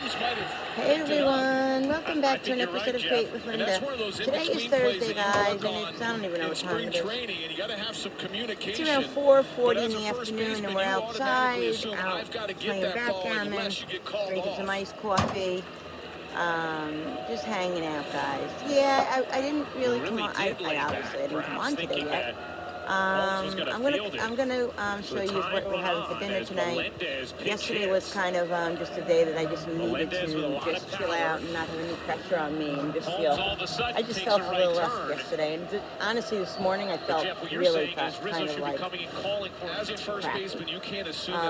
Hey everyone, welcome back to an episode of Great with Linda. Today is Thursday, guys, and I don't even know what time it is. It's around 4:40 in the afternoon, and we're outside, out playing backgammon, drinking some iced coffee, just hanging out, guys. Yeah, I didn't really come on. I obviously I didn't come on today yet. I'm gonna show you what we're having for dinner tonight. Yesterday was kind of just a day that I just needed to just chill out and not have any pressure on me and just feel. I just felt a little rough yesterday, and honestly, this morning I felt really kind of like crap.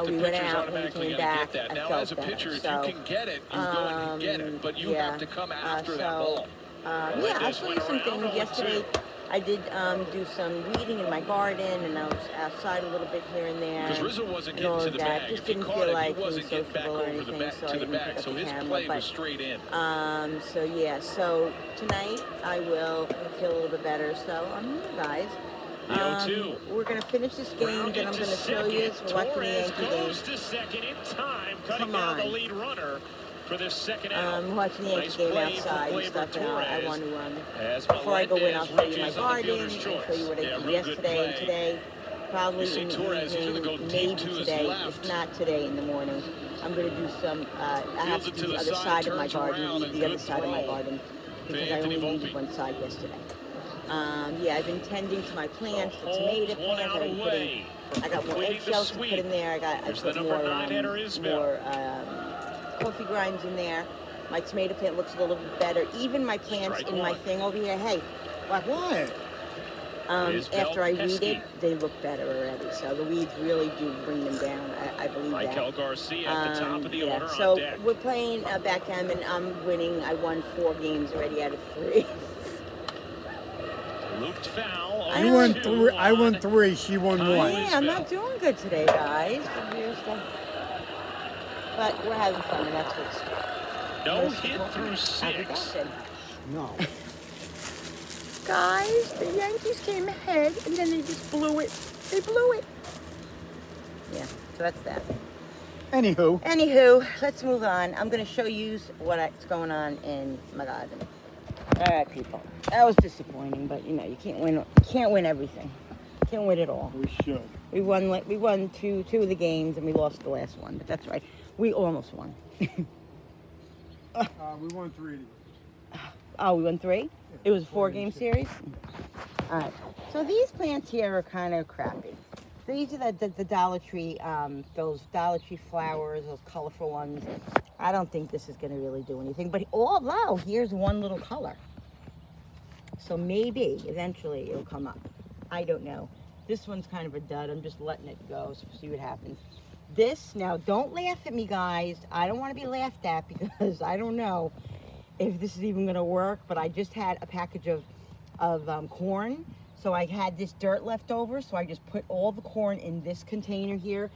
We went out and we came back. I felt better. So, yeah, I'll show you some things. Yesterday, I did do some weeding in my garden, and I was outside a little bit here and there, and all of that. Just didn't feel like being sociable or anything, so I didn't pick up the camera. But, so yeah, so tonight I will feel a little bit better. So I'm here, guys. We're going to finish this game, then I'm going to show you. So we're watching the Yankee game. Come on. I'm watching the Yankee game outside and stuff, and I want to, before I go in, I'll show you my garden, and show you what I did yesterday and today, probably in the evening, maybe today, if not today in the morning. I'm going to do some, I have to do the other side of my garden, weed the other side of my garden, because I only weeded one side yesterday. Yeah, I've been tending to my plants, the tomato plants. I got more eggshells to put in there. I put more coffee grinds in there. My tomato plant looks a little bit better. Even my plants in my thing over here. Hey, what? After I weed it, they look better already. So the weeds really do bring them down. I believe that. Garcia at the top of the order so on deck. We're playing backgammon. I'm winning. I won 4 games already out of 3. Looped foul. You won 3. I won 3. She won 1. Yeah, I'm not doing good today, guys. But we're having fun, and that's what's. No hit through 6. No. Guys, the Yankees came ahead, and then they just blew it. They blew it. Yeah, so that's that. Anywho, let's move on. I'm going to show you what's going on in my garden. All right, people. That was disappointing, but you can't win. Can't win everything. Can't win it all. We should. We won two of the games, and we lost the last one. But that's right. We almost won. We won 3. Oh, we won 3? It was a 4-game series? All right. So these plants here are kind of crappy. These are the Dollar Tree, those Dollar Tree flowers, those colorful ones. I don't think this is going to really do anything. But although, here's one little color. So maybe, eventually, it'll come up. I don't know. This one's kind of a dud. I'm just letting it go, so we'll see what happens. This, now don't laugh at me, guys. I don't want to be laughed at because I don't know if this is even going to work, but I just had a package of corn. So I had this dirt left over, so I just put all the corn in this container here.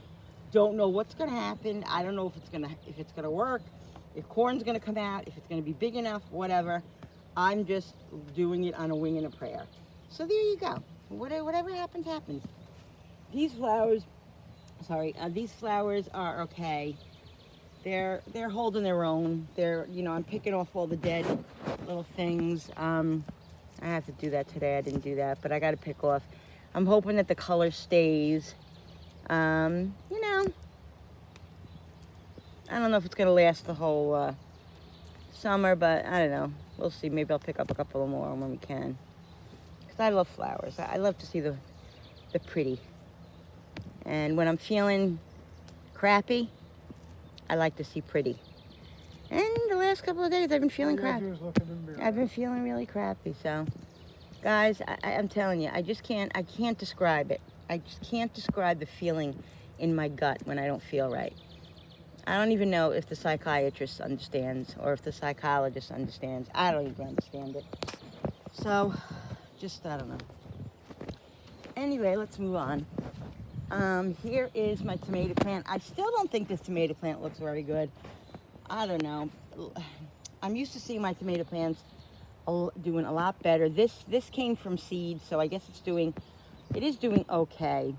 Don't know what's going to happen. I don't know if it's going to work, if corn's going to come out, if it's going to be big enough, whatever. I'm just doing it on a wing and a prayer. So there you go. Whatever happens, happens. These flowers are okay. They're holding their own. I'm picking off all the dead little things. I have to do that today. I didn't do that, but I got to pick off. I'm hoping that the color stays. I don't know if it's gonna last the whole summer, but I don't know. We'll see. Maybe I'll pick up a couple more when we can. Because I love flowers. I love to see the pretty. And when I'm feeling crappy, I like to see pretty. And the last couple of days, I've been feeling crappy. I've been feeling really crappy. So, guys, I'm telling you, I can't describe it. I just can't describe the feeling in my gut when I don't feel right. I don't even know if the psychiatrist understands or if the psychologist understands. I don't even understand it. So, I don't know. Anyway, let's move on. Here is my tomato plant. I still don't think this tomato plant looks very good. I don't know. I'm used to seeing my tomato plants doing a lot better. This came from seeds, so I guess it is doing okay.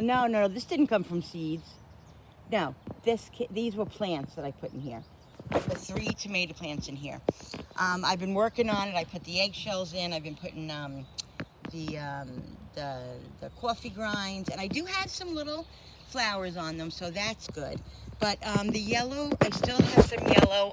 No, this didn't come from seeds. No, these were plants that I put in here. the 3 tomato plants in here. I've been working on it. I put the eggshells in. I've been putting the coffee grinds, and I do have some little flowers on them, so that's good. But the yellow, I still have some yellow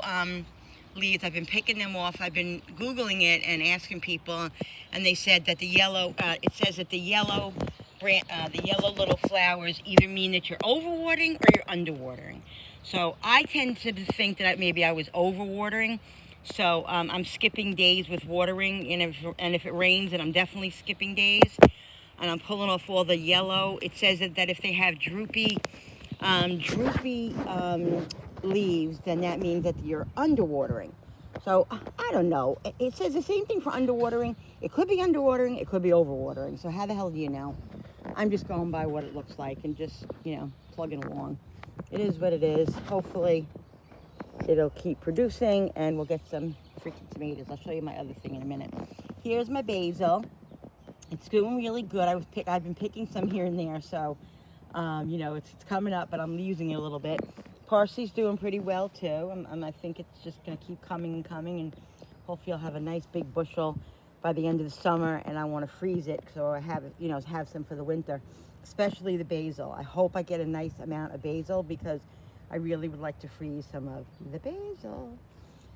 leaves. I've been picking them off. I've been Googling it and asking people, and they said that the yellow, it says that the yellow little flowers either mean that you're overwatering or you're underwatering. So I tend to think that maybe I was overwatering. So I'm skipping days with watering, and if it rains, then I'm definitely skipping days. And I'm pulling off all the yellow. It says that if they have droopy leaves, then that means that you're underwatering. So I don't know. It says the same thing for underwatering. It could be underwatering. It could be overwatering. So how the hell do you know? I'm just going by what it looks like and just, plugging along. It is what it is. Hopefully it'll keep producing and we'll get some freaking tomatoes. I'll show you my other thing in a minute. Here's my basil. It's doing really good. I've been picking some here and there, so it's coming up, but I'm using it a little bit. Parsley's doing pretty well too. I think it's just gonna keep coming and coming, and hopefully I'll have a nice big bushel by the end of the summer. And I want to freeze it so I have have some for the winter, especially the basil. I hope I get a nice amount of basil because I really would like to freeze some of the basil.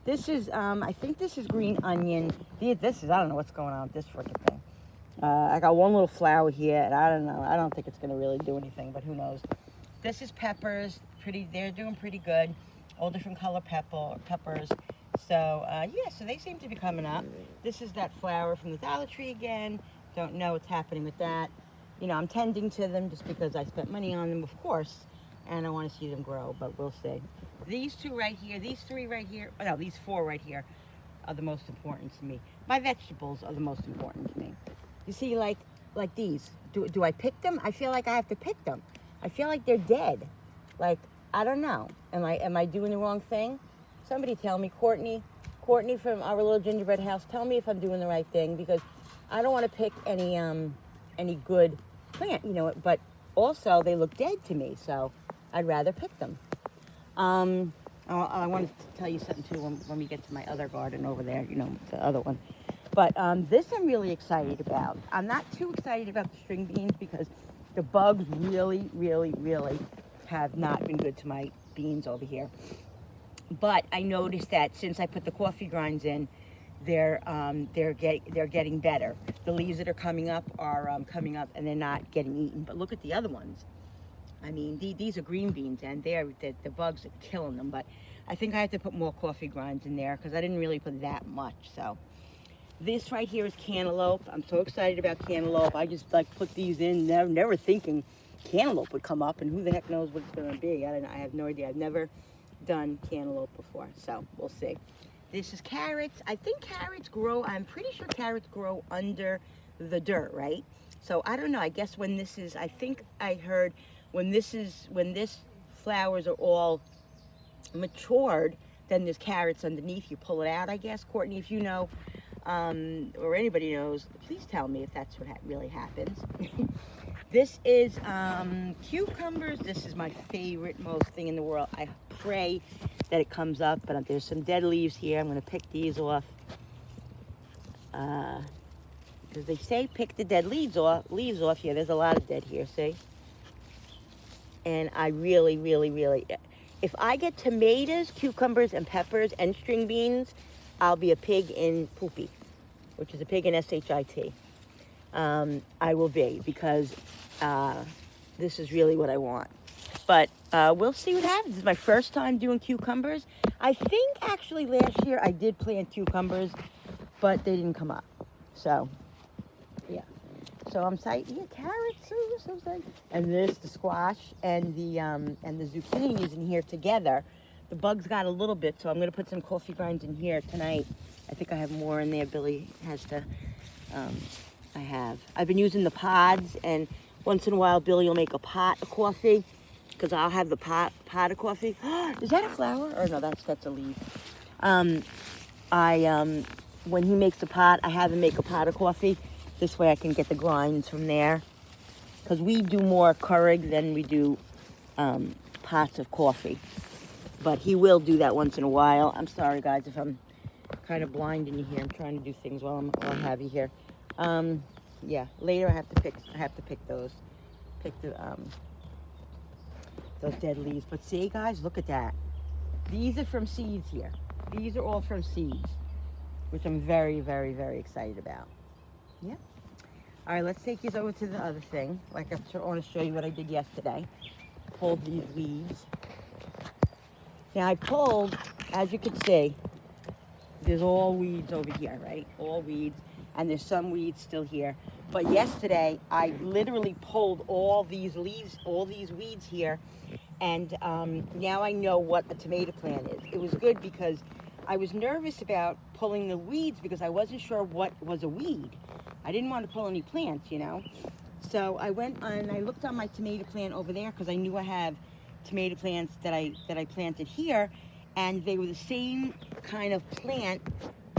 This is, I think this is green onion. I don't know what's going on with this freaking thing. I got one little flower here, and I don't know. I don't think it's going to really do anything, but who knows. This is peppers. They're doing pretty good. All different color peppers. So, so they seem to be coming up. This is that flower from the Dollar Tree again. Don't know what's happening with that. I'm tending to them just because I spent money on them, of course, and I want to see them grow, but we'll see. These 2 right here, these 3 right here, no, these 4 right here are the most important to me. My vegetables are the most important to me. You see, like these. Do I pick them? I feel like I have to pick them. I feel like they're dead. Like, I don't know. Am I doing the wrong thing? Somebody tell me, Courtney from our little gingerbread house, tell me if I'm doing the right thing, because I don't want to pick any good plant, but also they look dead to me, so I'd rather pick them. I wanted to tell you something too when we get to my other garden over there, the other one. But this I'm really excited about. I'm not too excited about the string beans because the bugs really, really, really have not been good to my beans over here. But I noticed that since I put the coffee grinds in, they're getting better. The leaves that are coming up are coming up and they're not getting eaten. But look at the other ones. I mean, these are green beans, and the bugs are killing them. But I think I have to put more coffee grinds in there because I didn't really put that much. So this right here is cantaloupe. I'm so excited about cantaloupe. I just put these in, never thinking cantaloupe would come up, and who the heck knows what it's going to be. I have no idea. I've never done cantaloupe before, so we'll see. This is carrots. I think carrots grow, I'm pretty sure carrots grow under the dirt, right? So I don't know. I guess when this is, I think I heard when this flowers are all matured, then there's carrots underneath. You pull it out, I guess. Courtney, if you know, or anybody knows, please tell me if that's what really happens. This is cucumbers. This is my favorite, most thing in the world. I pray that it comes up, but there's some dead leaves here. I'm going to pick these off. Because they say pick the dead leaves off here. There's a lot of dead here, see? And I really, really, really, if I get tomatoes, cucumbers, and peppers, and string beans, I'll be a pig in poopy, which is a pig in S-H-I-T. I will be, because this is really what I want. But we'll see what happens. This is my first time doing cucumbers. I think actually last year I did plant cucumbers, but they didn't come up. So, yeah. So I'm excited. Yeah, carrots. Oh, so excited. And the squash and the zucchini is in here together. The bugs got a little bit, so I'm going to put some coffee grinds in here tonight. I think I have more in there. Billy has to. I've been using the pods, and once in a while Billy will make a pot of coffee, because I'll have the pot of coffee. Is that a flower? Or no, that's a leaf. When he makes a pot, I have him make a pot of coffee. This way I can get the grinds from there, because we do more Keurig than we do pots of coffee. but he will do that once in a while. I'm sorry, guys, if I'm kind of blinding you here. I'm trying to do things while I have you here. Yeah, later I have to pick those dead leaves. But see, guys, look at that. These are from seeds here. These are all from seeds, which I'm very, very, very excited about. Yeah. All right, let's take you over to the other thing. Like I want to show you what I did yesterday. Pulled these weeds. Now I pulled, as you can see, there's all weeds over here, right? All weeds, and there's some weeds still here. But yesterday, I literally pulled all these leaves, all these weeds here, and now I know what a tomato plant is. It was good because I was nervous about pulling the weeds because I wasn't sure what was a weed. I didn't want to pull any plants, you know. So I went and I looked on my tomato plant over there because I knew I have tomato plants that I planted here, and they were the same kind of plant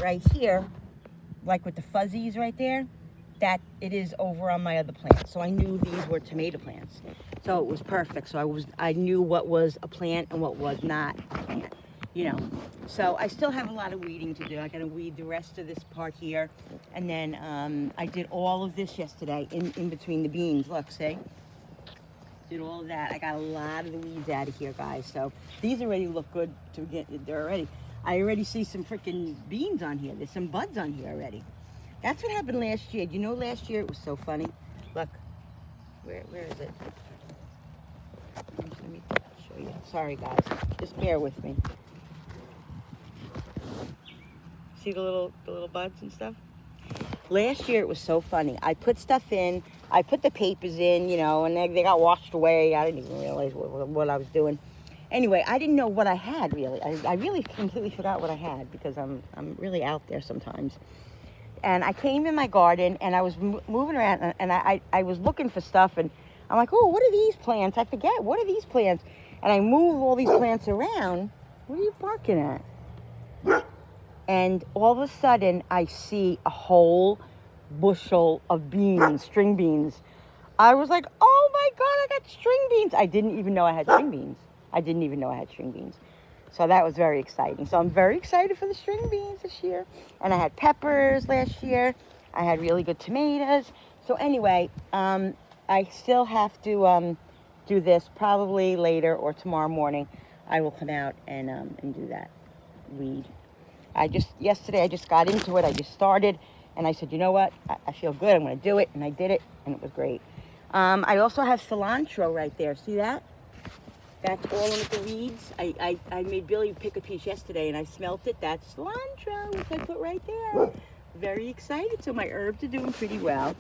right here, like with the fuzzies right there, that it is over on my other plant. So I knew these were tomato plants. So it was perfect. So I knew what was a plant and what was not a plant, you know. So I still have a lot of weeding to do. I gotta weed the rest of this part here. And then I did all of this yesterday in between the beans. Look, see? Did all of that. I got a lot of the weeds out of here, guys. So these already look good to get. I already see some freaking beans on here. There's some buds on here already. That's what happened last year. You know, last year it was so funny. Look, where is it? Let me show you. Sorry, guys. Just bear with me. See the little buds and stuff? Last year it was so funny. I put stuff in. I put the papers in, you know, and they got washed away. I didn't even realize what I was doing. Anyway, I didn't know what I had, really. I really completely forgot what I had because I'm really out there sometimes. And I came in my garden, and I was moving around, and I was looking for stuff, and I'm like, oh, what are these plants? I forget. What are these plants? And I move all these plants around. What are you barking at? And all of a sudden, I see a whole bushel of beans, string beans. I was like, oh my God, I got string beans. I didn't even know I had string beans. So that was very exciting. So I'm very excited for the string beans this year. And I had peppers last year. I had really good tomatoes. So anyway, I still have to do this probably later or tomorrow morning. I will come out and do that weed. Yesterday I just got into it. I just started, and I said, you know what? I feel good. I'm going to do it, and I did it, and it was great. I also have cilantro right there. See that? That's all in the weeds. I made Billy pick a piece yesterday, and I smelt it. That's cilantro, which I put right there. Very excited. So my herbs are doing pretty well.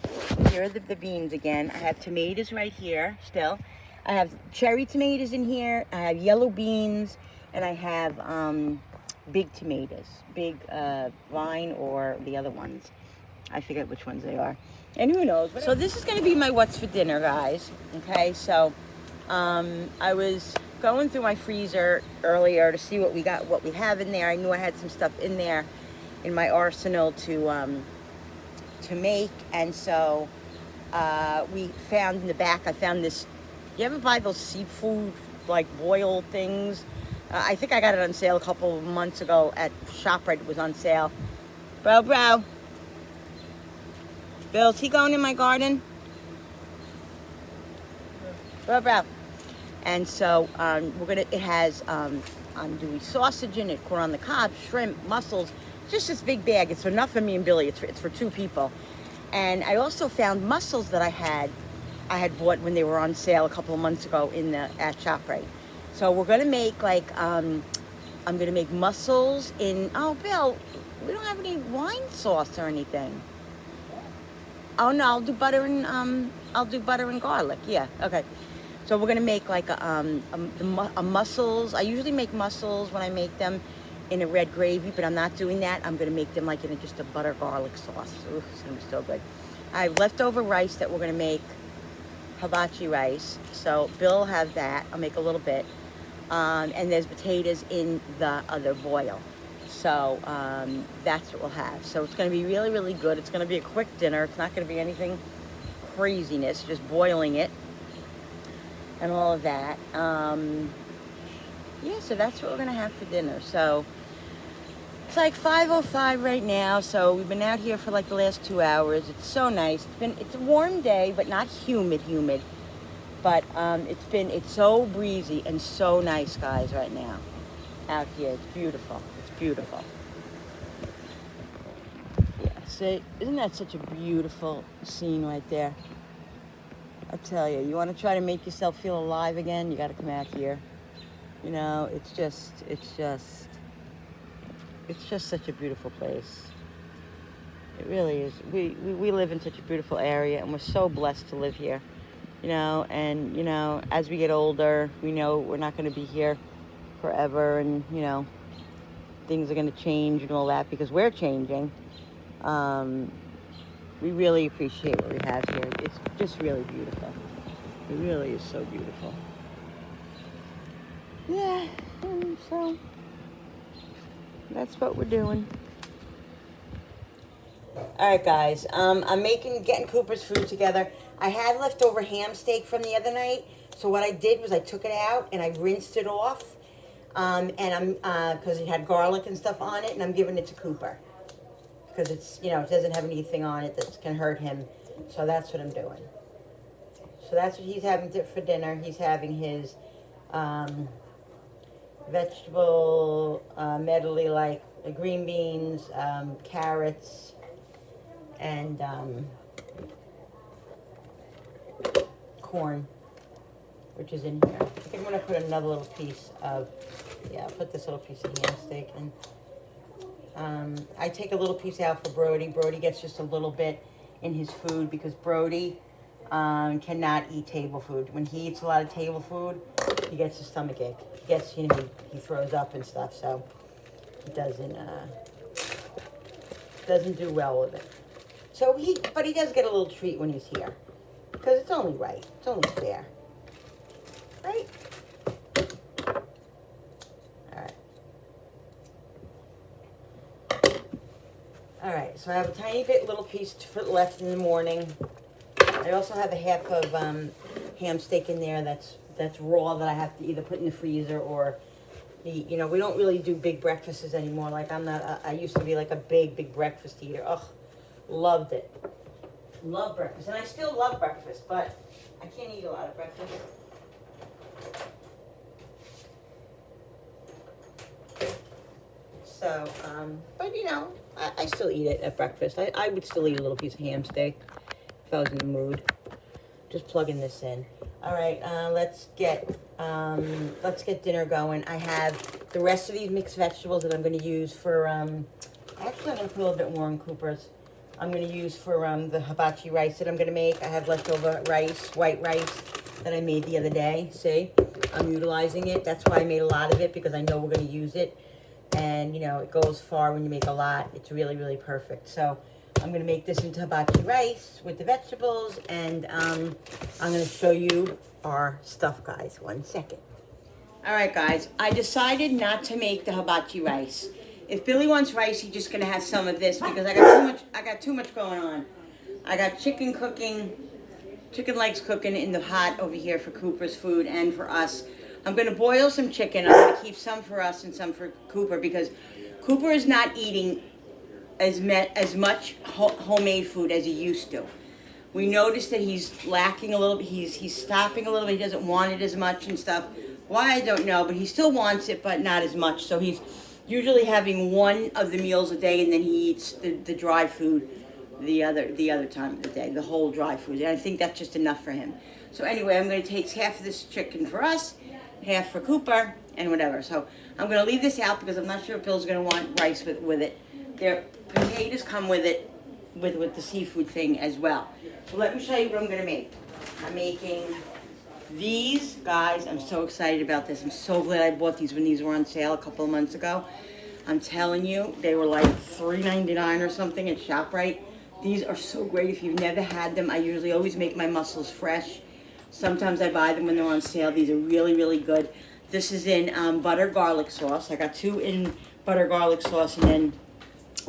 Here are the beans again. I have tomatoes right here still. I have cherry tomatoes in here. I have yellow beans, and I have big tomatoes, big vine or the other ones. I forget which ones they are. And who knows. So this is going to be my what's for dinner, guys. Okay, so I was going through my freezer earlier to see what we have in there. I knew I had some stuff in there in my arsenal to make, and so we found in the back. I found this. You ever buy those seafood like boiled things? I think I got it on sale a couple of months ago at ShopRite. It was on sale. Bro. Bill, is he going in my garden? Bro. And so it has andouille sausage in it, corn on the cob, shrimp, mussels. Just this big bag. It's enough for me and Billy. It's for two people. And I also found mussels that I had bought when they were on sale a couple of months ago at ShopRite. So we're gonna make I'm gonna make mussels in. Oh, Bill, we don't have any wine sauce or anything. Oh no, I'll do butter and garlic. Yeah, okay. So we're gonna make like a mussels. I usually make mussels when I make them in a red gravy, but I'm not doing that. I'm gonna make them like in just a butter garlic sauce. Ooh, it's gonna be so good. I have leftover rice that we're gonna make hibachi rice. So Bill will have that. I'll make a little bit. And there's potatoes in the other boil. So that's what we'll have. So it's going to be really, really good. It's going to be a quick dinner. It's not going to be anything craziness, just boiling it and all of that. yeah, so that's what we're gonna have for dinner. So it's like 5:05 right now. So we've been out here for like the last 2 hours. It's so nice. It's a warm day, but not humid. But it's so breezy and so nice, guys, right now out here. It's beautiful. It's beautiful. Yeah, see, isn't that such a beautiful scene right there? I tell you, you want to try to make yourself feel alive again, you got to come out here. You know, it's just such a beautiful place. It really is. We live in such a beautiful area, and we're so blessed to live here. You know, and, you know, as we get older, we know we're not going to be here forever, and, you know, things are going to change and all that because we're changing. We really appreciate what we have here. It's just really beautiful. It really is so beautiful. Yeah, and so that's what we're doing. All right, guys. I'm getting Cooper's food together. I had leftover ham steak from the other night, so what I did was I took it out and I rinsed it off, and because it had garlic and stuff on it, and I'm giving it to Cooper because it's, you know, it doesn't have anything on it that can hurt him, so that's what I'm doing. So that's what he's having for dinner. He's having his vegetable medley, like green beans, carrots, and corn, which is in here. I think I'm going to put another little piece of, yeah, I'll put this little piece of ham steak in. I take a little piece out for Brody. Brody gets just a little bit in his food because Brody cannot eat table food. When he eats a lot of table food, he gets a stomach ache. He gets, you know, he throws up and stuff, so he doesn't do well with it. So but he does get a little treat when he's here, because it's only right. It's only fair, right? All right, so I have a tiny little piece left in the morning. I also have a half of ham steak in there that's raw that I have to either put in the freezer or eat. You know, we don't really do big breakfasts anymore. Like I used to be like a big breakfast eater. Ugh, loved it. Love breakfast, and I still love breakfast, but I can't eat a lot of breakfast. So, but you know, I still eat it at breakfast. I would still eat a little piece of ham steak if I was in the mood. Just plugging this in. All right, let's get dinner going. I have the rest of these mixed vegetables that I'm going to use for. Actually, I'm going to put a little bit more in Cooper's. I'm going to use for the hibachi rice that I'm going to make. I have leftover rice, white rice, that I made the other day. See, I'm utilizing it. That's why I made a lot of it, because I know we're going to use it. And, you know, it goes far when you make a lot. It's really, really perfect. So I'm going to make this into hibachi rice with the vegetables. And I'm going to show you our stuff, guys. 1 second. All right, guys. I decided not to make the hibachi rice. If Billy wants rice, he's just going to have some of this because I got too much going on. I got chicken legs cooking in the hot over here for Cooper's food and for us. I'm going to boil some chicken. I'm going to keep some for us and some for Cooper because Cooper is not eating as much homemade food as he used to. We noticed that he's lacking a little bit. He's stopping a little bit. He doesn't want it as much and stuff. Why, I don't know, but he still wants it, but not as much. So he's usually having one of the meals a day, and then he eats the dry food the other time of the day, the whole dry food. And I think that's just enough for him. So anyway, I'm going to take half of this chicken for us, half for Cooper, and whatever. So I'm going to leave this out because I'm not sure if Bill's going to want rice with it. Their potatoes come with it, with the seafood thing as well. So let me show you what I'm going to make. I'm making these, guys. I'm so excited about this. I'm so glad I bought these when these were on sale a couple of months ago. I'm telling you, they were like $3.99 or something at ShopRite. These are so great. If you've never had them, I usually always make my mussels fresh. Sometimes I buy them when they're on sale. These are really, really good. This is in butter garlic sauce. I got 2 in butter garlic sauce and then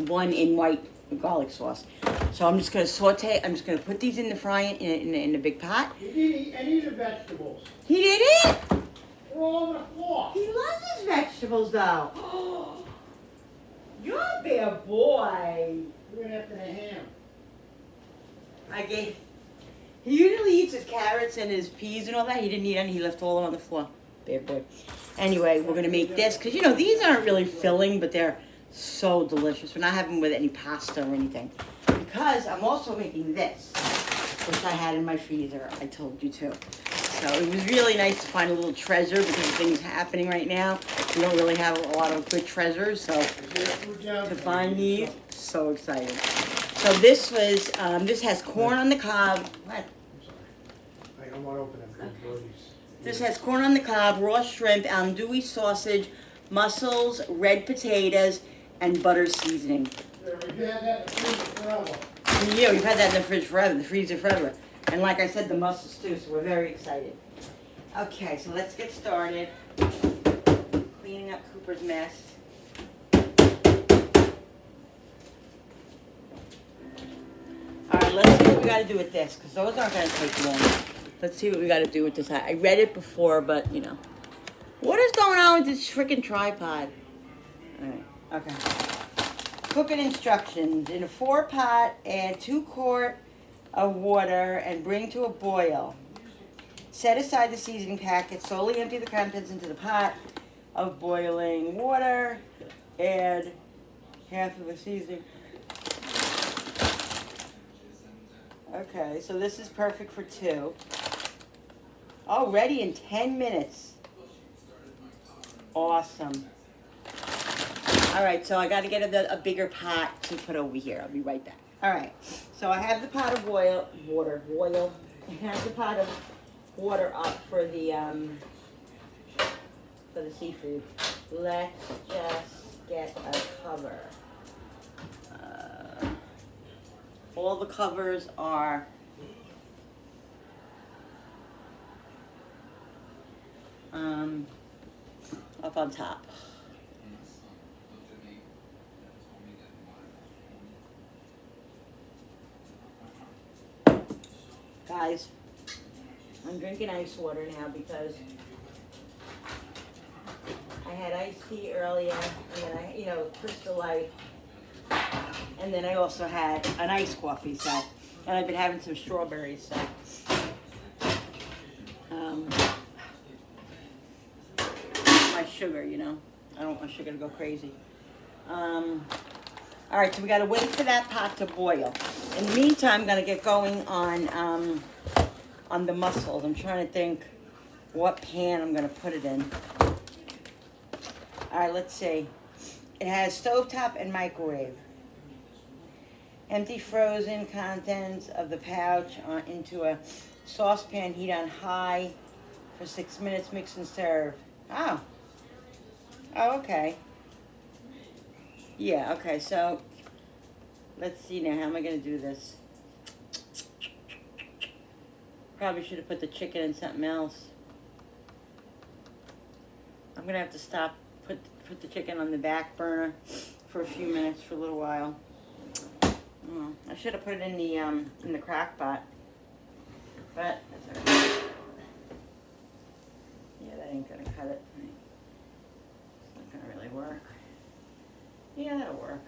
1 in white garlic sauce. So I'm just going to saute. I'm just going to put these in the frying in a big pot. He did eat any of the vegetables. He did it? all over the floor. He loves his vegetables, though. You're a bad boy. Right after the ham. He usually eats his carrots and his peas and all that. He didn't eat any. He left all of them on the floor. Bad boy. Anyway, we're going to make this. Because, you know, these aren't really filling, but they're so delicious. We're not having them with any pasta or anything. Because I'm also making this, which I had in my freezer. I told you to. So it was really nice to find a little treasure because of things happening right now. We don't really have a lot of good treasures. So to find these, so excited. So this was, this has corn on the cob. What? I don't want to open them. Okay. This has corn on the cob, raw shrimp, andouille sausage, mussels, red potatoes, and butter seasoning. Yeah, we've had that in the freezer forever. Yeah, we've had that in the fridge forever, the freezer forever. And like I said, the mussels too, so we're very excited. Okay, so let's get started. Cleaning up Cooper's mess. Alright, let's see what we gotta do with this, because those aren't gonna take long. Let's see what we gotta do with this. I read it before, but you know. What is going on with this freaking tripod? Alright, okay. Cooking instructions. In a 4-pot, add 2 quarts of water and bring to a boil. Set aside the seasoning packet. Slowly empty the contents into the pot of boiling water. Add half of the seasoning. Okay, so this is perfect for 2. Oh, ready in 10 minutes. Awesome. All right, so I got to get a bigger pot to put over here. I'll be right back. All right, so I have the pot of water. I have the pot of water up for the seafood. Let's just get a cover. All the covers are up on top. Guys, I'm drinking ice water now because I had iced tea earlier, and then I, you know, Crystal Light, and then I also had an iced coffee, so, and I've been having some strawberries, so, my sugar, you know, I don't want my sugar to go crazy. All right, so we got to wait for that pot to boil. In the meantime, I'm going to get going on the mussels. I'm trying to think what pan I'm going to put it in. All right, let's see. It has stovetop and microwave. Empty frozen contents of the pouch into a saucepan. Heat on high for 6 minutes. Mix and serve. Oh, okay. Yeah, okay, so let's see now. How am I going to do this? Probably should have put the chicken in something else. I'm going to have to stop, put the chicken on the back burner for a few minutes, for a little while. I should have put it in the crock pot. But that's all right. Yeah, that ain't going to cut it. It's not going to really work. Yeah, that'll work.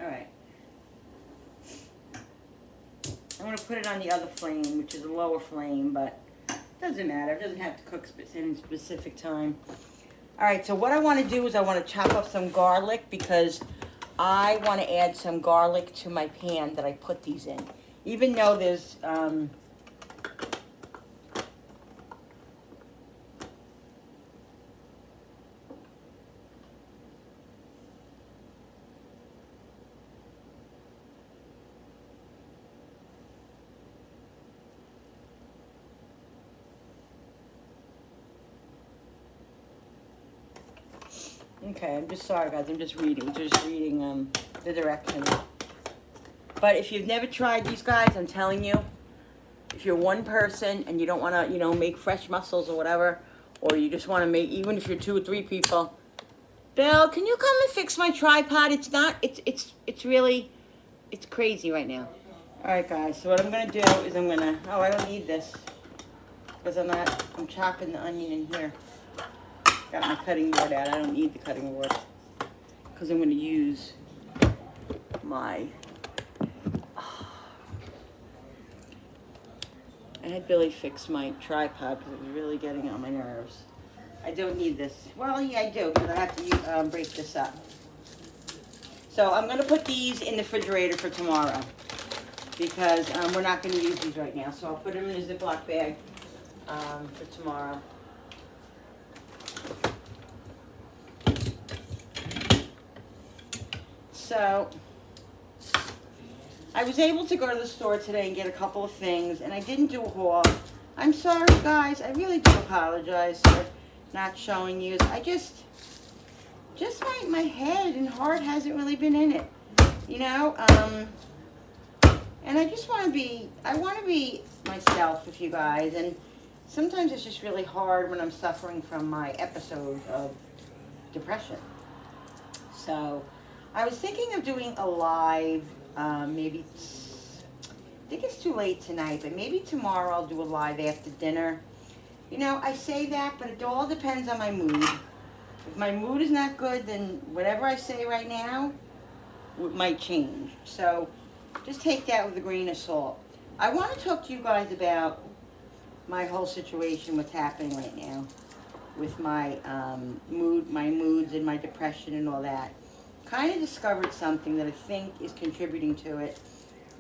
All right. I'm going to put it on the other flame, which is a lower flame, but it doesn't matter. It doesn't have to cook in specific time. All right, so what I want to do is I want to chop up some garlic because I want to add some garlic to my pan that I put these in. Even though there's... Okay, I'm just sorry, guys. I'm just reading the directions. But if you've never tried these, guys, I'm telling you, if you're one person and you don't want to, you know, make fresh mussels or whatever, or you just want to make, even if you're 2 or 3 people, Bill, can you come and fix my tripod? It's not, it's really, it's crazy right now. All right, guys. So what I'm gonna do is I don't need this. because I'm chopping the onion in here. Got my cutting board out. I don't need the cutting board because I'm going to use my... I had Billy fix my tripod because it was really getting on my nerves. I don't need this. Well, yeah, I do, because I have to break this up. So I'm going to put these in the refrigerator for tomorrow because we're not going to use these right now. So I'll put them in a Ziploc bag for tomorrow. So I was able to go to the store today and get a couple of things, and I didn't do a haul. I'm sorry, guys. I really do apologize for not showing you. I just my head and heart hasn't really been in it, you know. And I just want to be myself with you guys. And sometimes it's just really hard when I'm suffering from my episode of depression. So I was thinking of doing a live, maybe, I think it's too late tonight, but maybe tomorrow I'll do a live after dinner. You know, I say that, but it all depends on my mood. If my mood is not good, then whatever I say right now might change. So just take that with a grain of salt. I want to talk to you guys about my whole situation, what's happening right now with my moods and my depression and all that. Kind of discovered something that I think is contributing to it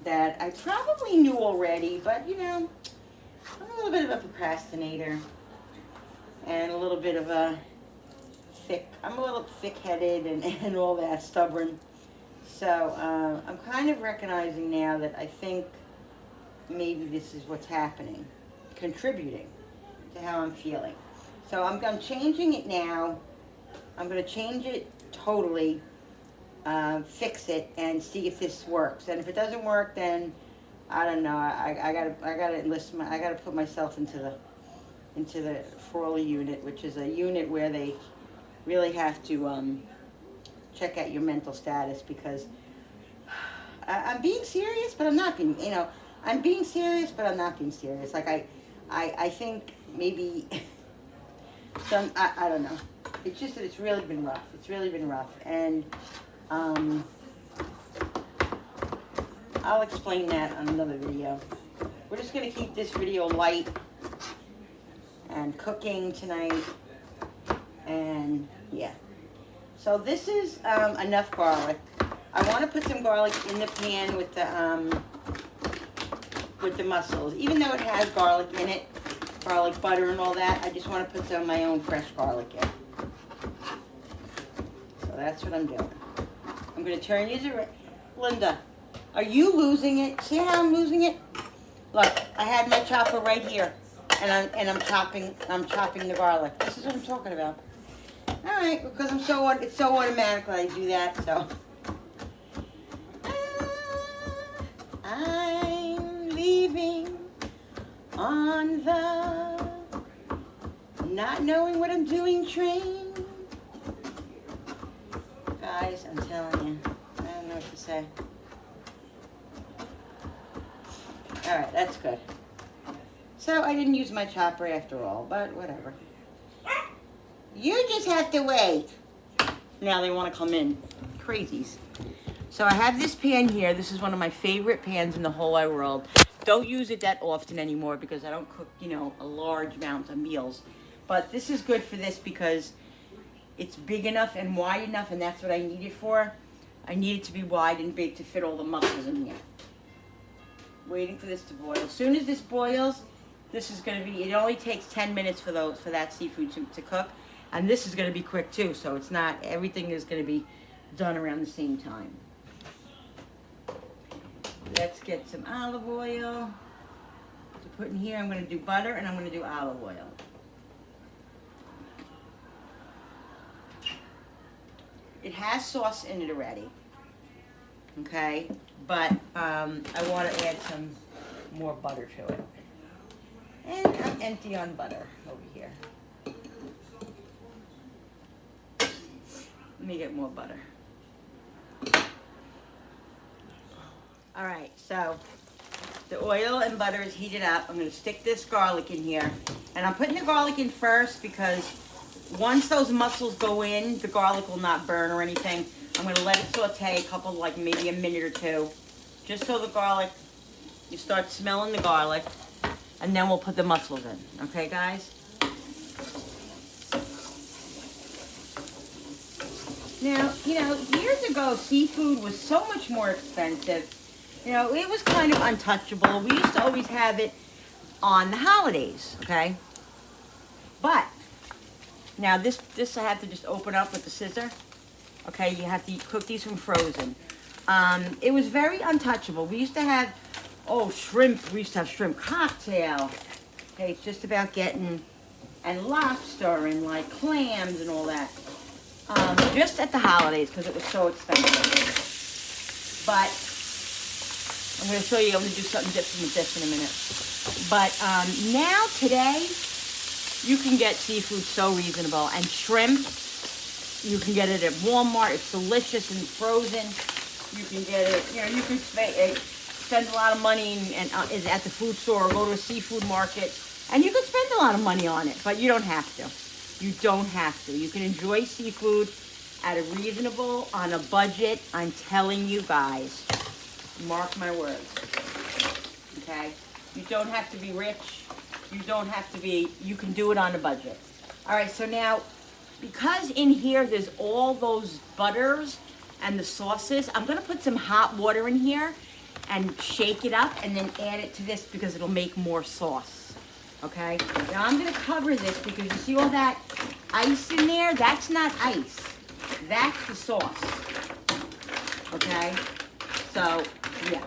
that I probably knew already, but you know, I'm a little bit of a procrastinator and a little bit of a I'm a little thick-headed and all that, stubborn. So I'm kind of recognizing now that I think maybe this is what's happening, contributing to how I'm feeling. So I'm changing it now. I'm going to change it totally, fix it, and see if this works. And if it doesn't work, then I don't know. I gotta enlist I gotta put myself into the Frawley unit, which is a unit where they really have to check out your mental status, because I'm being serious, but I'm not being, you know, I'm being serious, but I'm not being serious. Like I think maybe I don't know. It's just that it's really been rough. It's really been rough. And I'll explain that on another video. We're just going to keep this video light and cooking tonight. And yeah. So this is enough garlic. I want to put some garlic in the pan with the mussels. Even though it has garlic in it, garlic butter and all that, I just want to put some of my own fresh garlic in. So that's what I'm doing. I'm going to turn you to Linda. Are you losing it? See how I'm losing it? Look, I had my chopper right here, and I'm chopping the garlic. This is what I'm talking about. All right, because it's so automatic when I do that. So I'm leaving on the not knowing what I'm doing train. Guys, I'm telling you, I don't know what to say. All right, that's good. So I didn't use my chopper after all, but whatever. You just have to wait. Now they want to come in. Crazies. So I have this pan here. This is one of my favorite pans in the whole wide world. Don't use it that often anymore because I don't cook, you know, a large amount of meals. But this is good for this because it's big enough and wide enough, and that's what I need it for. I need it to be wide and big to fit all the mussels in here. Waiting for this to boil. As soon as this boils, this is going to be, it only takes 10 minutes for that seafood to cook. And this is going to be quick too, so it's not, everything is going to be done around the same time. Let's get some olive oil to put in here. I'm going to do butter and I'm going to do olive oil. It has sauce in it already, okay? But I want to add some more butter to it. And I'm empty on butter over here. Let me get more butter. All right, so The oil and butter is heated up. I'm gonna stick this garlic in here. And I'm putting the garlic in first because once those mussels go in, the garlic will not burn or anything. I'm gonna let it saute a couple, like maybe a minute or two, just so the garlic, you start smelling the garlic, and then we'll put the mussels in. Okay, guys? Now, you know, years ago, seafood was so much more expensive. You know, it was kind of untouchable. We used to always have it on the holidays, okay? But, now this I have to just open up with the scissor. Okay, you have to cook these from frozen. It was very untouchable. We used to have, shrimp. We used to have shrimp cocktail. Okay, it's just about getting, and lobster and like clams and all that. Just at the holidays because it was so expensive. But I'm going to show you, I'm going to do something different with this in a minute. But now, today, you can get seafood so reasonable. And shrimp, you can get it at Walmart. It's delicious and frozen. You can get it, you know, you can spend a lot of money and at the food store or go to a seafood market. And you can spend a lot of money on it, but you don't have to. You don't have to. You can enjoy seafood at a reasonable, on a budget. I'm telling you guys. Mark my words. Okay? You don't have to be rich. You don't have to be, you can do it on a budget. All right, so now, because in here there's all those butters and the sauces, I'm gonna put some hot water in here and shake it up and then add it to this because it'll make more sauce. Okay? Now I'm gonna cover this because you see all that ice in there? That's not ice. That's the sauce. Okay? So, yeah.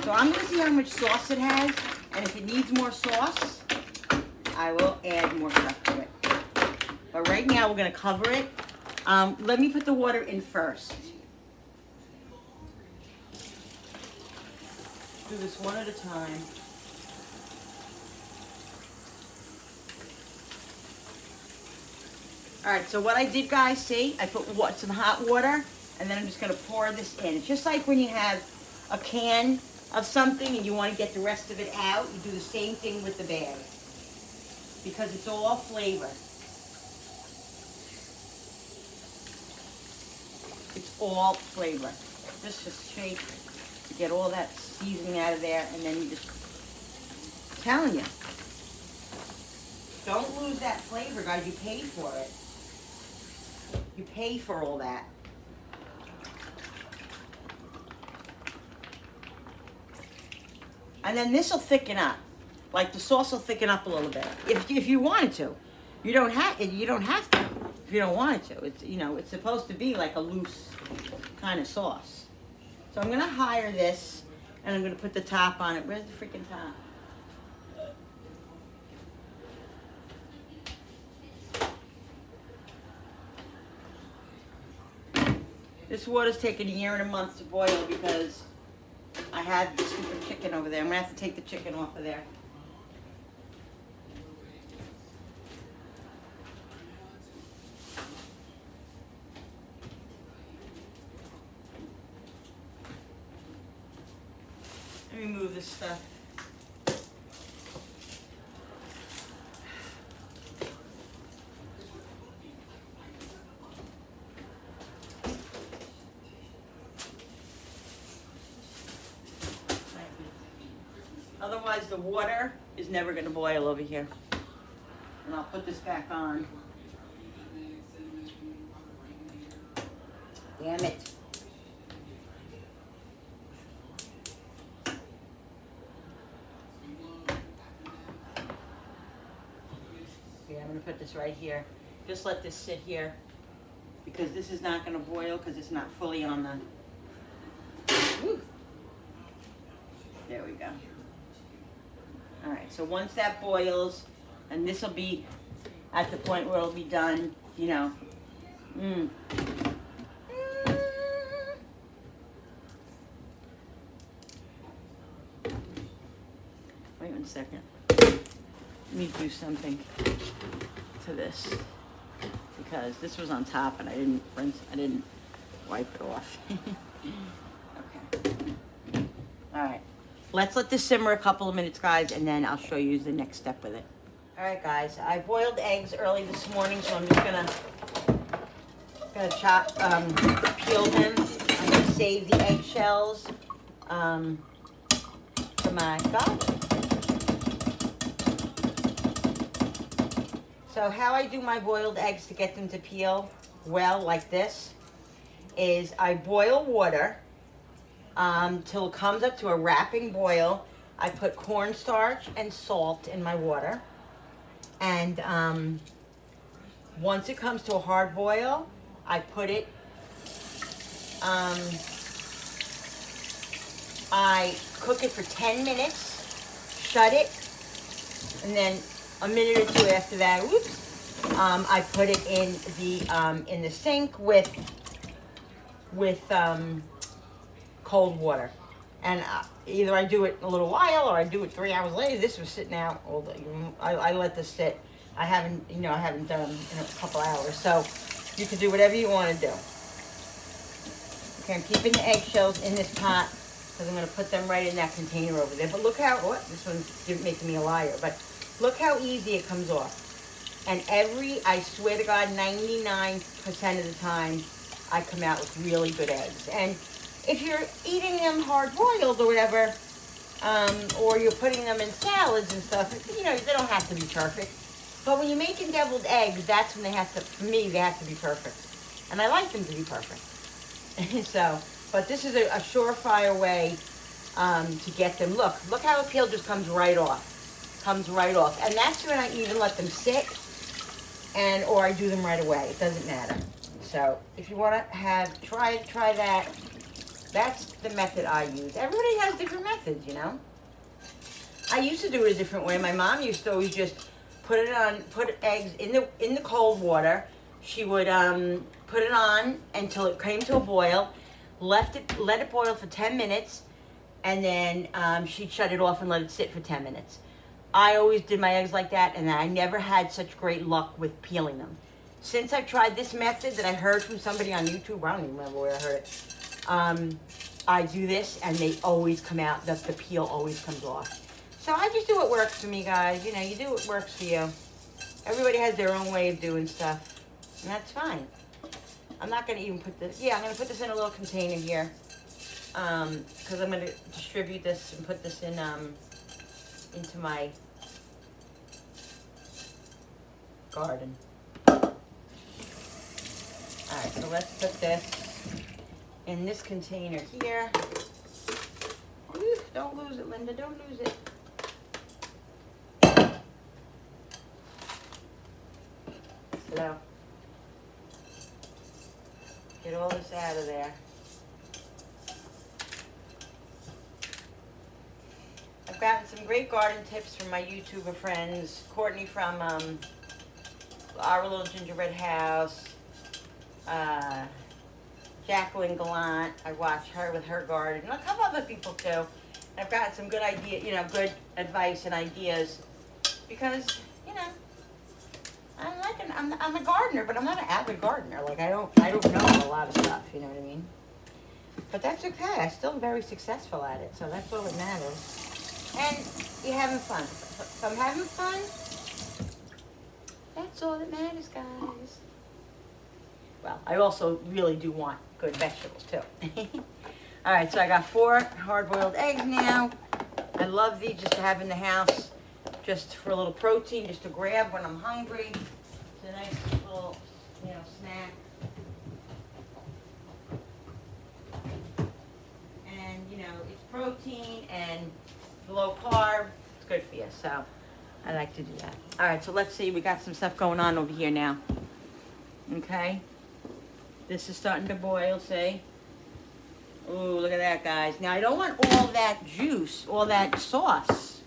So I'm gonna see how much sauce it has, and if it needs more sauce, I will add more stuff to it. But right now we're gonna cover it. Let me put the water in first. Do this one at a time. All right, so what I did, guys, see, I put some hot water, and then I'm just gonna pour this in. It's just like when you have a can of something and you want to get the rest of it out, you do the same thing with the bag. Because it's all flavor. It's all flavor. Just shake to get all that seasoning out of there, and then you just, I'm telling you, don't lose that flavor, guys. You paid for it. You pay for all that. And then this will thicken up. Like the sauce will thicken up a little bit. If you wanted to. You don't have to if you don't want it to. It's, you know, it's supposed to be like a loose kind of sauce. So I'm gonna hire this and I'm gonna put the top on it. Where's the freaking top? This water's taken a year and a month to boil because I had the stupid chicken over there. I'm gonna have to take the chicken off of there. Let me move this stuff. Otherwise, the water is never going to boil over here. And I'll put this back on. Damn it. Okay, I'm going to put this right here. Just let this sit here because this is not going to boil because it's not fully on the... Woo. There we go. All right, so once that boils, and this will be at the point where it'll be done, you know. Wait 1 second. Let me do something to this because this was on top and I didn't wipe it off. Okay. All right. let's let this simmer a couple of minutes, guys, and then I'll show you the next step with it. All right, guys, I boiled eggs early this morning, so I'm just gonna peel them. I'm gonna save the eggshells for my garlic. So how I do my boiled eggs to get them to peel well like this is I boil water till it comes up to a wrapping boil. I put cornstarch and salt in my water. And once it comes to a hard boil, I put it, I cook it for 10 minutes, shut it, and then a minute or two after that, I put it in the sink with cold water. And either I do it a little while or I do it 3 hours later. This was sitting out all day. I let this sit. I haven't done them in a couple hours. So you can do whatever you want to do. Okay, I'm keeping the eggshells in this pot because I'm going to put them right in that container over there. But look how, this one's making me a liar. But look how easy it comes off. And I swear to God, 99% of the time, I come out with really good eggs. And if you're eating them hard-boiled or whatever, or you're putting them in salads and stuff, they don't have to be perfect. But when you're making deviled eggs, that's when for me, they have to be perfect. And I like them to be perfect. But this is a surefire way to get them. Look how the peel just comes right off. And that's when I even let them sit, or I do them right away. It doesn't matter. So if you want to try that. That's the method I use. Everybody has different methods, I used to do it a different way. My mom used to always just put eggs in the cold water. She would put it on until it came to a boil, let it boil for 10 minutes, and then she'd shut it off and let it sit for 10 minutes. I always did my eggs like that, and I never had such great luck with peeling them. Since I've tried this method that I heard from somebody on YouTube, I don't even remember where I heard it, I do this, and they always come out, the peel always comes off. So I just do what works for me, guys. You do what works for you. Everybody has their own way of doing stuff, and that's fine. I'm not going to even put this, I'm going to put this in a little container here, because I'm going to distribute this and put this in, into my garden. Alright, so let's put this in this container here. Ooh, don't lose it, Linda, don't lose it. So, get all this out of there. I've gotten some great garden tips from my YouTuber friends. Courtney from Our Little Gingerbread House. Jacqueline Gallant. I watch her with her garden. And a couple other people too. I've gotten some good good advice and ideas. Because, I'm a gardener, but I'm not an avid gardener. Like I don't know a lot of stuff, you know what I mean? But that's okay. I'm still very successful at it, so that's all that matters. And you're having fun. So I'm having fun. That's all that matters, guys. Well, I also really do want good vegetables too. All right, so I got 4 hard-boiled eggs now. I love these just to have in the house, just for a little protein, just to grab when I'm hungry. It's a nice little, snack. And it's protein and low carb. It's good for you, so I like to do that. All right, so let's see. We got some stuff going on over here now. Okay. This is starting to boil, see? Ooh, look at that, guys. Now, I don't want all that juice, all that sauce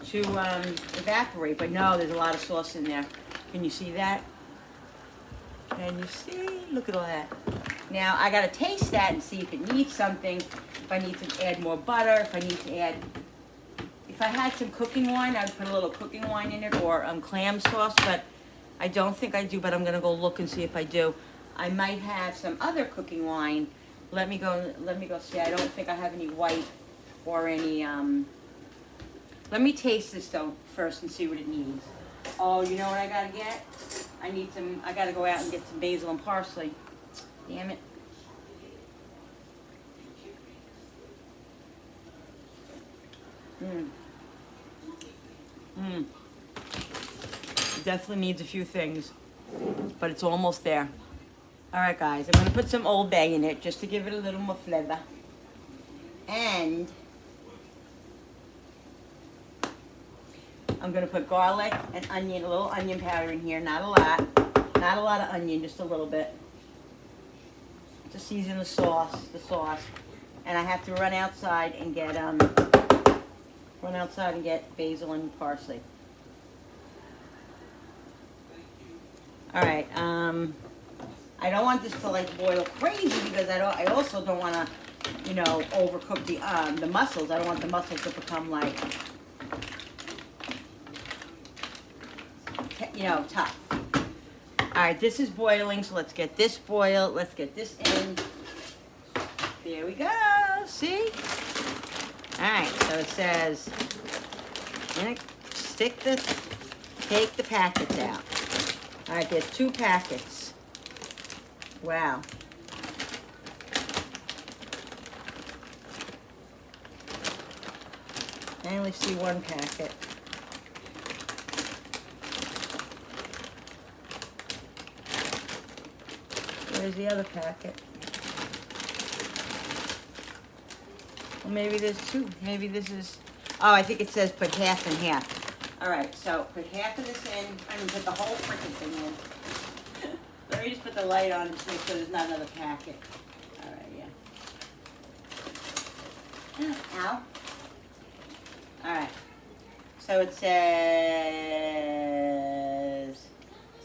to evaporate. But no, there's a lot of sauce in there. Can you see that? Can you see? Look at all that. Now, I got to taste that and see if it needs something. If I need to add more butter, if I need to add... If I had some cooking wine, I would put a little cooking wine in it or clam sauce, but I don't think I do, but I'm going to go look and see if I do. I might have some other cooking wine. Let me go see. I don't think I have any white or any, let me taste this though first and see what it needs. Oh, you know what I gotta get? I gotta go out and get some basil and parsley. Damn it. Definitely needs a few things, but it's almost there. All right, guys, I'm gonna put some Old Bay in it just to give it a little more flavor. And I'm gonna put garlic and onion, a little onion powder in here, not a lot of onion, just a little bit, to season the sauce. And I have to run outside and get basil and parsley. All right, I don't want this to like boil crazy because I also don't want to, you know, overcook the mussels. I don't want the mussels to become like, you know, tough. All right, this is boiling, so let's get this boiled. Let's get this in. There we go. See? All right, so it says, take the packets out. All right, there's 2 packets. Wow. I only see 1 packet. Where's the other packet? Well, maybe there's 2. Maybe this is... Oh, I think it says put half and half. All right, so put half of this in. I'm going to put the whole freaking thing in. Let me just put the light on to make sure there's not another packet. All right, yeah. Ow. All right. So it says,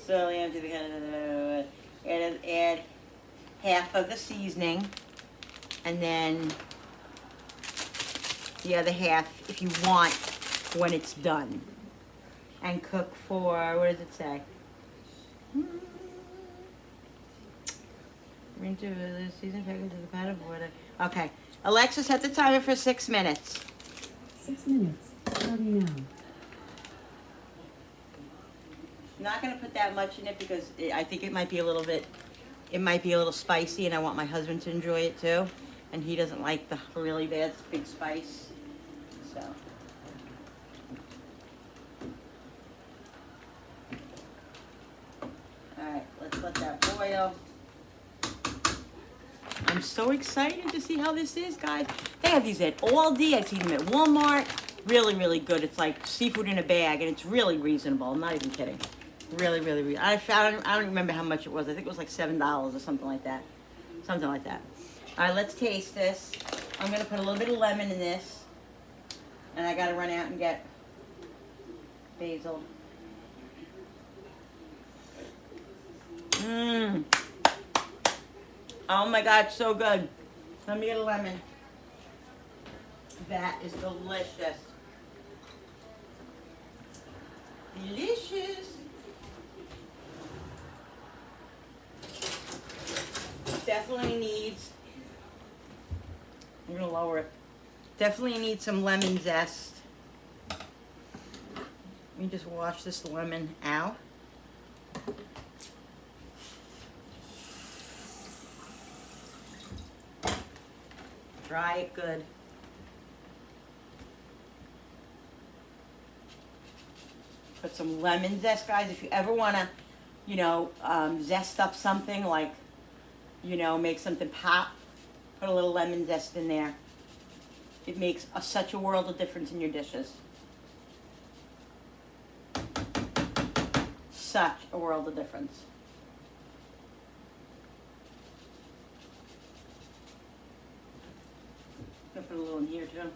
slowly empty the add half of the seasoning, and then the other half if you want when it's done. And cook for, what does it say? Into the season pack into the pot of water. Okay. Alexa, set the timer for 6 minutes. 6 minutes. Starting now. I'm not going to put that much in it because I think it might be a little spicy, and I want my husband to enjoy it too. And he doesn't like the really bad big spice. So. Alright, let's let that boil. I'm so excited to see how this is, guys. They have these at Aldi. I've seen them at Walmart. Really, really good. It's like seafood in a bag, and it's really reasonable. I'm not even kidding. Really, really reasonable. I don't remember how much it was. I think it was like $7 or something like that. Something like that. All right, let's taste this. I'm going to put a little bit of lemon in this. And I got to run out and get basil. Mmm. Oh my God, so good. Let me get a lemon. That is delicious. Delicious. Definitely needs, I'm gonna lower it. Definitely needs some lemon zest. Let me just wash this lemon out. Dry it good. Put some lemon zest, guys. If you ever want to, you know, zest up something, like, you know, make something pop, put a little lemon zest in there. It makes such a world of difference in your dishes. Such a world of difference. I'm gonna put a little in here too.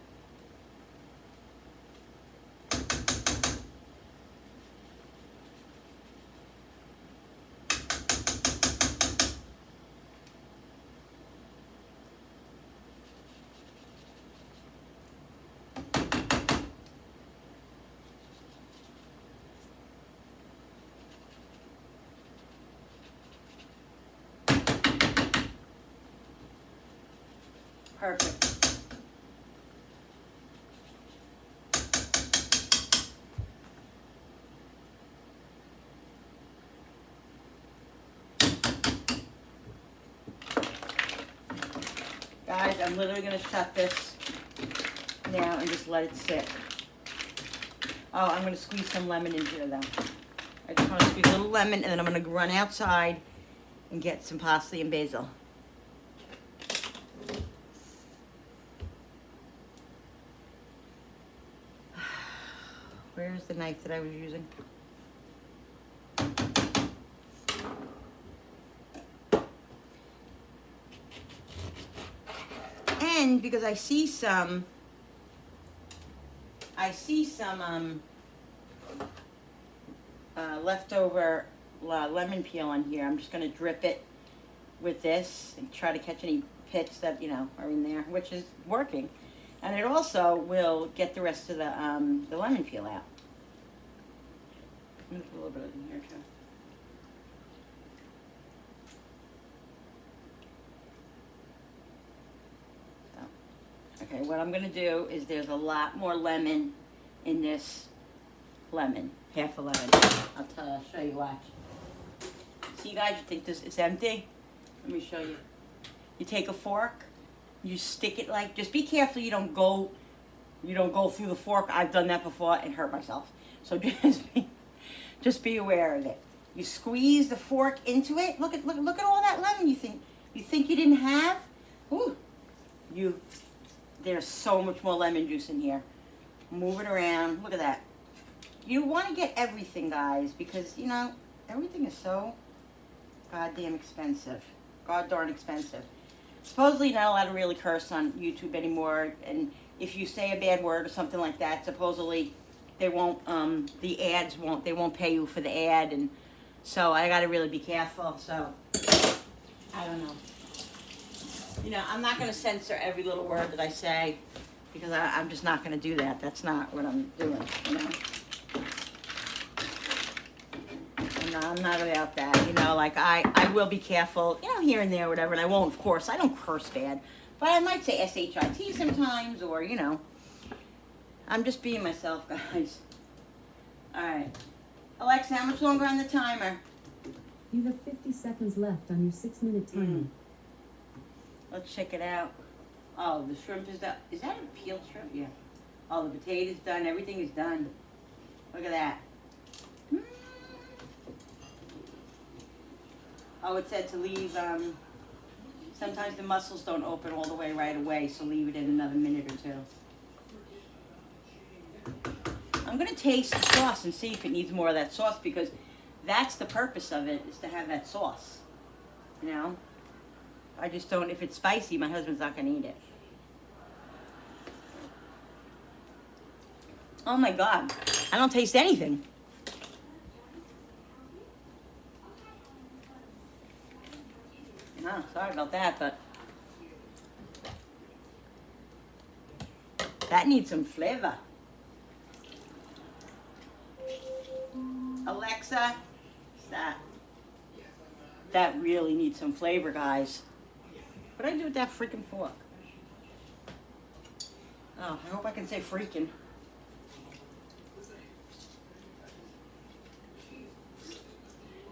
Perfect. Guys, I'm literally gonna shut this now and just let it sit. Oh, I'm gonna squeeze some lemon in here though. I just wanna squeeze a little lemon and then I'm gonna run outside and get some parsley and basil. Where's the knife that I was using? And because I see some leftover lemon peel on here, I'm just gonna drip it with this and try to catch any pits that, you know, are in there, which is working. And it also will get the rest of the lemon peel out. I'm gonna put a little bit in here too. So, okay, what I'm gonna do is there's a lot more lemon in this lemon, half a lemon. I'll show you, watch. See guys, you think this is empty? Let me show you. You take a fork, you stick it like, just be careful you don't go through the fork. I've done that before and hurt myself. So just be aware of it. You squeeze the fork into it. Look at all that lemon you think you didn't have? Ooh. There's so much more lemon juice in here. Move it around. Look at that. You want to get everything, guys, because you know everything is so goddamn expensive. God darn expensive. Supposedly you're not allowed to really curse on YouTube anymore, and if you say a bad word or something like that, supposedly they won't, the ads won't, they won't pay you for the ad, and so I gotta really be careful, so, I don't know. You know, I'm not gonna censor every little word that I say, because I'm just not gonna do that. That's not what I'm doing, you know? I'm not about that, you know, like I will be careful, you know, here and there, whatever, and I won't, of course, I don't curse bad, but I might say S-H-I-T sometimes, or, you know, I'm just being myself, guys. All right. Alexa, how much longer on the timer? You have 50 seconds left on your 6-minute timer. Let's check it out. Oh, the shrimp is done. Is that a peeled shrimp? Yeah. Oh, the potato's done. Everything is done. Look at that. Oh, it said to leave, sometimes the mussels don't open all the way right away, so leave it in another minute or two. I'm gonna taste the sauce and see if it needs more of that sauce, because that's the purpose of it, is to have that sauce, you know? I just don't, if it's spicy, my husband's not gonna eat it. Oh my God, I don't taste anything. Oh, sorry about that, but that needs some flavor. Alexa, stop. That really needs some flavor, guys. What do I do with that freaking fork? Oh, I hope I can say freaking.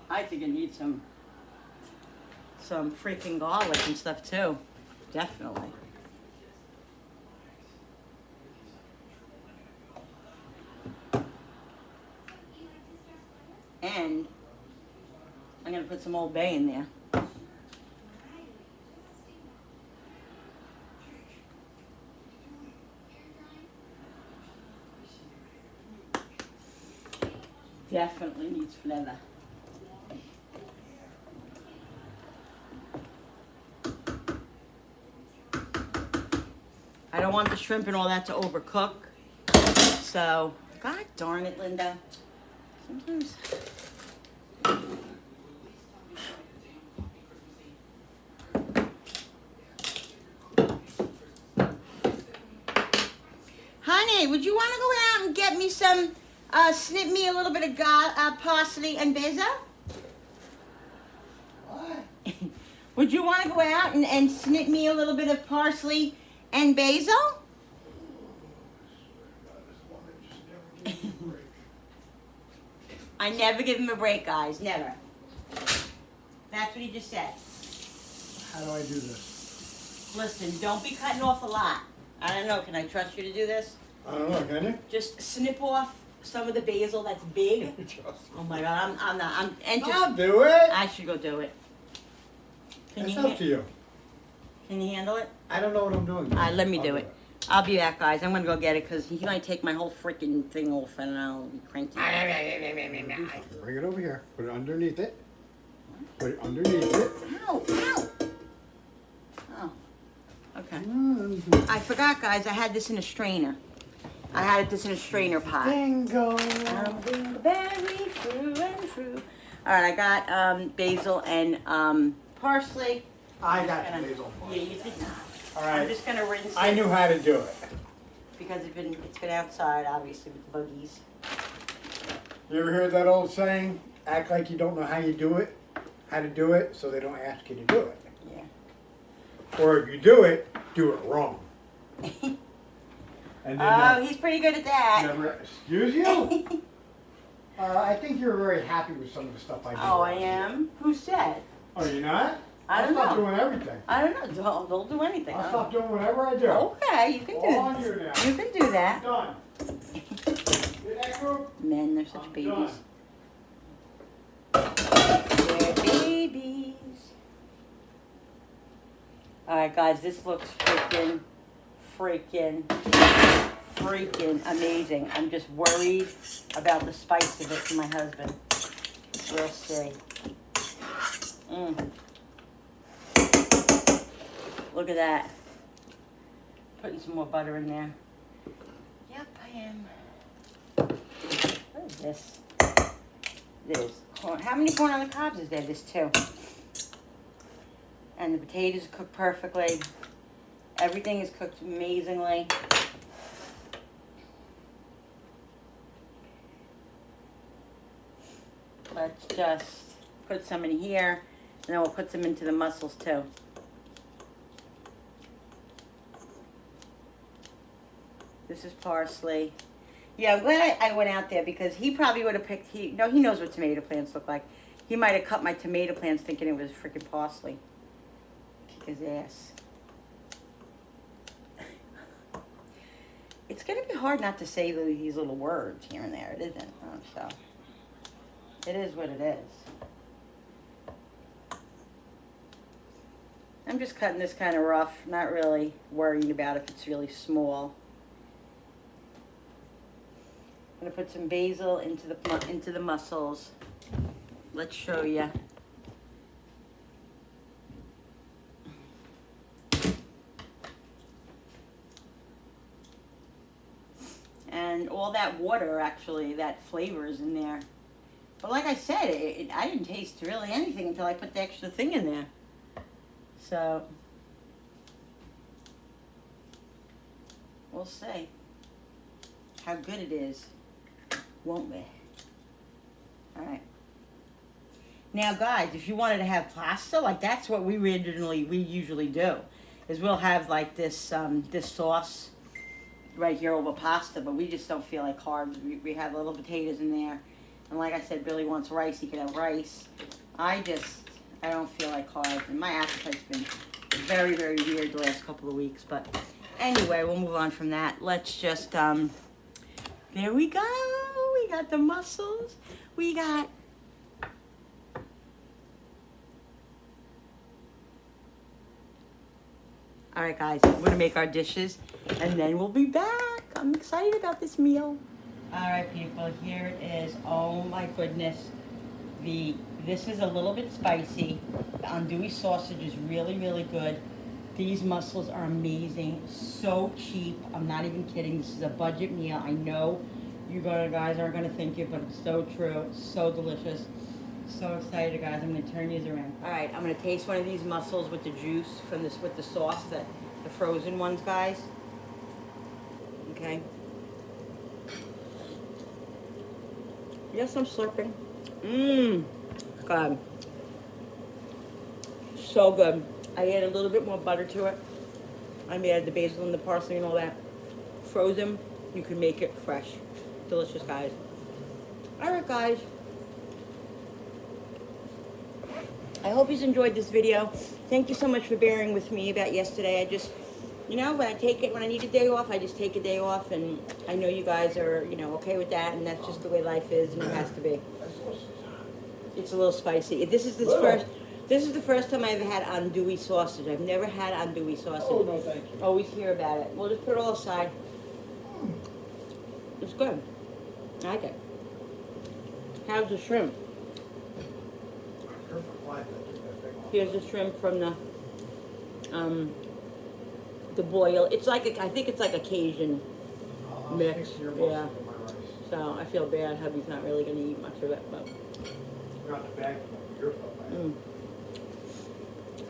I think it needs some freaking garlic and stuff too. Definitely. And I'm gonna put some Old Bay in there. Definitely needs flavor. I don't want the shrimp and all that to overcook. So, God darn it, Linda. Sometimes. Honey, would you want to go out and get me some, snip me a little bit of parsley and basil? What? Would you want to go out and snip me a little bit of parsley and basil? I never give him a break, guys. Never. That's what he just said. How do I do this? Listen, don't be cutting off a lot. I don't know, can I trust you to do this? I don't know, can you? Just snip off some of the basil that's big. Oh my God, I'm not, I'll do it. I should go do it. Can It's you, up to you. can you handle it? I don't know what I'm doing. All right, let me I'll do it. I'll be back, guys. I'm gonna go get it because he might take my whole freaking thing off and I'll be cranky. Bring it over here. Put it underneath it. Put it underneath it. Ow, ow. Oh, okay. I forgot, guys. I had this in a strainer. I had this in a strainer pot. Bingo. Berry through and through. All right, I got basil and parsley. I got the basil. Yeah, you did not. All I'm right. just gonna rinse it. I knew how to do it. Because it's been outside, obviously, with the buggies. You ever heard that old saying? Act like you don't know how to do it, so they don't ask you to do it. Yeah. Or if you do it wrong. And then He's pretty good at that. never, excuse you? I think you're very happy with some of the stuff I do. Oh, I am? Who said? Are you not? I don't I'll stop know. doing everything. I don't know. Don't do anything. I'll stop doing whatever I do. Okay, you can do All on that. you now. You can do that. Done. Get that group? Men, they're such I'm babies. done. They're babies. Alright, guys, this looks freaking amazing. I'm just worried about the spice of it for my husband. We'll see. Look at that. Putting some more butter in there. Yep, I am. What is this? There's corn. How many corn on the cobs is there? There's 2. And the potatoes are cooked perfectly. Everything is cooked amazingly. Let's just put some in here, and then we'll put some into the mussels too. This is parsley. Yeah, I'm glad I went out there because he probably would have picked, he knows what tomato plants look like. He might have cut my tomato plants thinking it was freaking parsley. Kick his ass. It's going to be hard not to say these little words here and there. It isn't, so it is what it is. I'm just cutting this kind of rough, not really worrying about if it's really small. I'm gonna put some basil into the mussels. Let's show you. And all that water, actually, that flavor is in there. But like I said, I didn't taste really anything until I put the extra thing in there. So, we'll see how good it is, won't we? All right. Now, guys, if you wanted to have pasta, like that's what we usually do, is we'll have like this this sauce right here over pasta, but we just don't feel like carbs. We have little potatoes in there, and like I said, Billy wants rice. He can have rice. I don't feel like carbs, and my appetite's been very, very weird the last couple of weeks. But anyway, we'll move on from that. Let's just there we go. We got the mussels. We got. All right, guys, we're gonna make our dishes, and then we'll be back. I'm excited about this meal. All right, people, here it is. Oh my goodness, this is a little bit spicy. The andouille sausage is really, really good. These mussels are amazing, so cheap. I'm not even kidding. This is a budget meal. I know you guys aren't gonna think it, but it's so true. So delicious. So excited, guys. I'm gonna turn these around. All right, I'm gonna taste one of these mussels with the juice from this, with the sauce, the frozen ones, guys. Okay. Yes, I'm slurping. Mmm. God. So good. I add a little bit more butter to it. I added the basil and the parsley and all that. Frozen, you can make it fresh. Delicious, guys. All right, guys. I hope you enjoyed this video. Thank you so much for bearing with me about yesterday. I just, you know, when I need a day off, I just take a day off, and I know you guys are, you know, okay with that, and that's just the way life is, and it has to be. It's a little spicy. This is the first time I've had andouille sausage. I've never had andouille sausage. Oh, no, thank you. Always hear about it. We'll just put it all aside. It's good. I like it. How's the shrimp? Here's the shrimp from the boil. It's like I think it's like a Cajun mix. Yeah. So I feel bad. Hubby's not really going to eat much of it, but.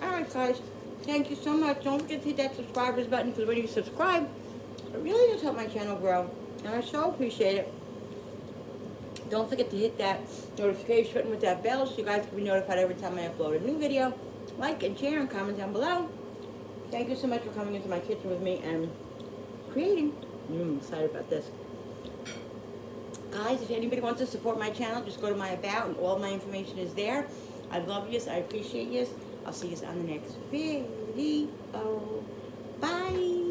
Alright guys, thank you so much. Don't forget to hit that subscribers button, because when you subscribe, it really does help my channel grow, and I so appreciate it. Don't forget to hit that notification button with that bell so you guys can be notified every time I upload a new video. Like and share and comment down below. Thank you so much for coming into my kitchen with me and creating. I'm excited about this. Guys, if anybody wants to support my channel, just go to my About, and all my information is there. I love yous. I appreciate yous. I'll see you on the next video. Bye.